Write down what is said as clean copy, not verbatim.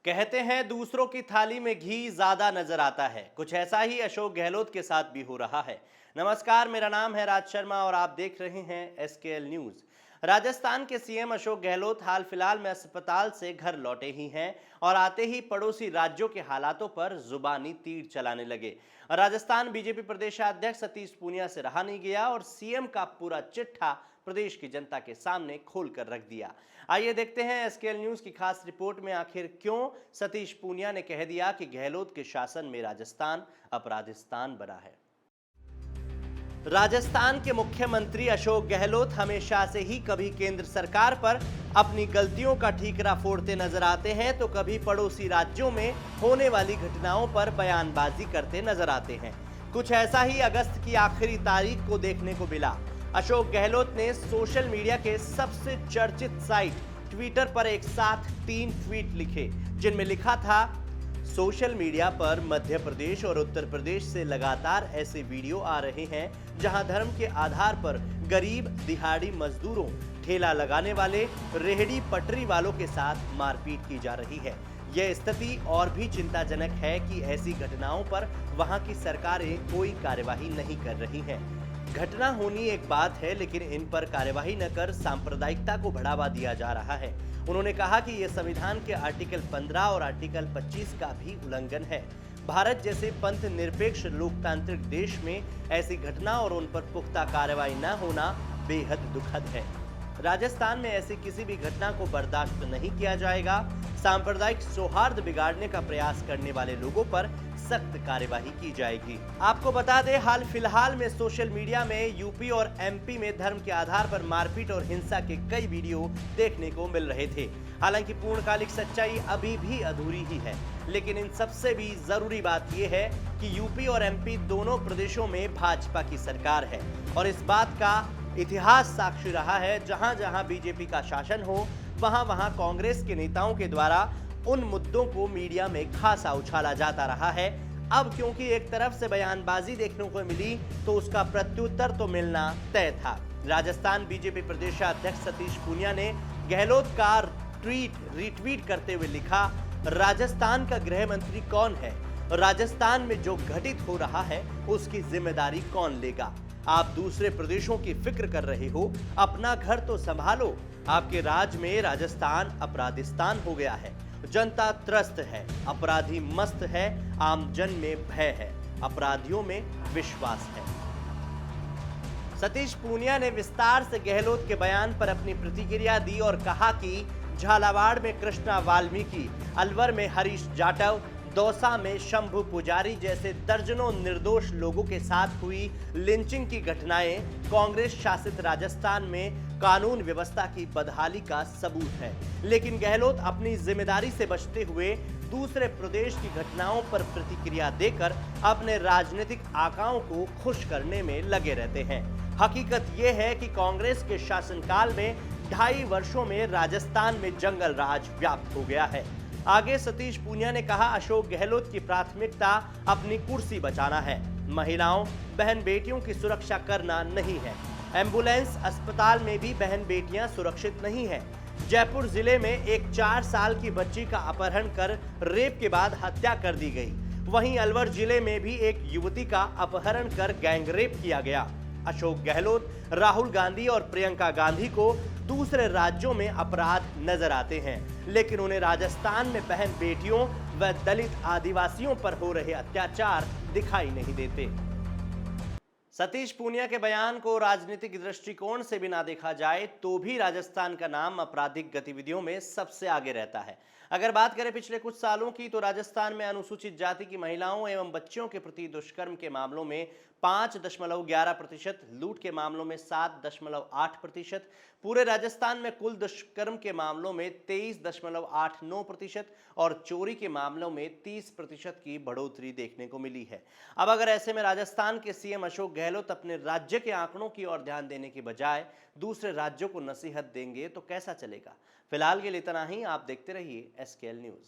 कहते हैं दूसरों की थाली में घी ज्यादा नजर आता है। कुछ ऐसा ही अशोक गहलोत के साथ भी हो रहा है। नमस्कार, मेरा नाम है राज शर्मा और आप देख रहे हैं एसकेएल न्यूज। राजस्थान के सीएम अशोक गहलोत हाल फिलहाल में अस्पताल से घर लौटे ही हैं और आते ही पड़ोसी राज्यों के हालातों पर जुबानी तीर चलाने लगे। राजस्थान बीजेपी प्रदेशाध्यक्ष सतीश पूनिया से रहा नहीं गया और सीएम का पूरा चिट्ठा प्रदेश की जनता के सामने खोलकर रख दिया। आइए देखते हैं एसकेएल न्यूज की खास रिपोर्ट में आखिर क्यों सतीश पूनिया ने कह दिया कि गहलोत के शासन में राजस्थान अपराधिस्तान बना है। राजस्थान के मुख्यमंत्री अशोक गहलोत हमेशा से ही कभी केंद्र सरकार पर अपनी गलतियों का ठीकरा फोड़ते नजर आते हैं तो कभी पड़ोसी राज्यों में होने वाली घटनाओं पर बयानबाजी करते नजर आते हैं। कुछ ऐसा ही अगस्त की आखिरी तारीख को देखने को मिला। अशोक गहलोत ने सोशल मीडिया के सबसे चर्चित साइट ट्विटर पर एक साथ 3 ट्वीट लिखे, जिनमें लिखा था, सोशल मीडिया पर मध्य प्रदेश और उत्तर प्रदेश से लगातार ऐसे वीडियो आ रहे हैं जहां धर्म के आधार पर गरीब दिहाड़ी मजदूरों, ठेला लगाने वाले, रेहड़ी पटरी वालों के साथ मारपीट की जा रही है। यह स्थिति और भी चिंताजनक है कि ऐसी घटनाओं पर वहां की सरकारें कोई कार्यवाही नहीं कर रही हैं। घटना होनी एक बात है, लेकिन इन पर कार्यवाही न कर सांप्रदायिकता को बढ़ावा दिया जा रहा है। उन्होंने कहा कि यह संविधान के आर्टिकल 15 और आर्टिकल 25 का भी उल्लंघन है। भारत जैसे पंथ निरपेक्ष लोकतांत्रिक देश में ऐसी घटना और उन पर पुख्ता कार्रवाई न होना बेहद दुखद है। राजस्थान में ऐसी किसी भी घटना को बर्दाश्त नहीं किया जाएगा। सांप्रदायिक सौहार्द बिगाड़ने का प्रयास करने वाले लोगों पर सख्त कार्यवाही की जाएगी। आपको बता दें, हाल फिलहाल में सोशल मीडिया में यूपी और एमपी में धर्म के आधार पर मारपीट और हिंसा के कई वीडियो देखने को मिल रहे थे। हालांकि पूर्णकालिक सच्चाई अभी भी अधूरी ही है, लेकिन इन सबसे भी जरूरी बात यह है कि यूपी और एमपी दोनों प्रदेशों में भाजपा की सरकार है और इस बात का इतिहास साक्षी रहा है। जहां जहां बीजेपी का शासन हो, वहां वहां कांग्रेस के नेताओं के द्वारा उन मुद्दों को मीडिया में खासा उछाला जाता रहा है। अब क्योंकि एक तरफ से बयानबाजी देखने को मिली तो उसका प्रत्युत्तर तो मिलना तय था। राजस्थान बीजेपी प्रदेशाध्यक्ष सतीश पूनिया ने गहलोत का ट्वीट रीट्वीट करते हुए लिखा, राजस्थान का गृह मंत्री कौन है? राजस्थान में जो घटित हो रहा है उसकी जिम्मेदारी कौन लेगा? आप दूसरे प्रदेशों की फिक्र कर रहे हो, अपना घर तो संभालो। आपके राज में राजस्थान अपराधिस्तान हो गया है। जनता त्रस्त है, अपराधी मस्त है, आम जन में भय है, अपराधियों में विश्वास है। सतीश पूनिया ने विस्तार से गहलोत के बयान पर अपनी प्रतिक्रिया दी और कहा कि झालावाड़ में कृष्णा वाल्मीकि, अलवर में हरीश जाटव, दौसा में शंभू पुजारी जैसे दर्जनों निर्दोष लोगों के साथ हुई लिंचिंग की घटनाएं कांग्रेस शासित राजस्थान में कानून व्यवस्था की बदहाली का सबूत है। लेकिन गहलोत अपनी जिम्मेदारी से बचते हुए दूसरे प्रदेश की घटनाओं पर प्रतिक्रिया देकर अपने राजनीतिक आकाओं को खुश करने में लगे रहते हैं। हकीकत यह है कि कांग्रेस के शासनकाल में 2.5 वर्षों में राजस्थान में जंगल राज व्याप्त हो गया है। आगे सतीश पूनिया ने कहा, अशोक गहलोत की प्राथमिकता अपनी कुर्सी बचाना है, महिलाओं बहन बेटियों की सुरक्षा करना नहीं है। एम्बुलेंस अस्पताल में भी बहन बेटियां सुरक्षित नहीं है। जयपुर जिले में एक 4 साल की बच्ची का अपहरण कर रेप के बाद हत्या कर दी गई। वहीं अलवर जिले में भी एक युवती का अपहरण कर गैंग रेप किया गया। अशोक गहलोत राहुल गांधी और प्रियंका गांधी को दूसरे राज्यों में अपराध नजर आते हैं, लेकिन उन्हें राजस्थान में बहन बेटियों व दलित आदिवासियों पर हो रहे अत्याचार दिखाई नहीं देते। सतीश पूनिया के बयान को राजनीतिक दृष्टिकोण से भी ना देखा जाए तो भी राजस्थान का नाम आपराधिक गतिविधियों में सबसे आगे रहता है। अगर बात करें पिछले कुछ सालों की, तो राजस्थान में अनुसूचित जाति की महिलाओं एवं बच्चियों के प्रति दुष्कर्म के मामलों में 5.11%, लूट के मामलों में 7.8%, पूरे राजस्थान में कुल दुष्कर्म के मामलों में 23.89% और चोरी के मामलों में 30% की बढ़ोतरी देखने को मिली है। अब अगर ऐसे में राजस्थान के सीएम अशोक गहलोत अपने राज्य के आंकड़ों की ओर ध्यान देने के बजाय दूसरे राज्यों को नसीहत देंगे तो कैसा चलेगा? फिलहाल के लिए इतना ही। आप देखते रहिए एसकेएल न्यूज।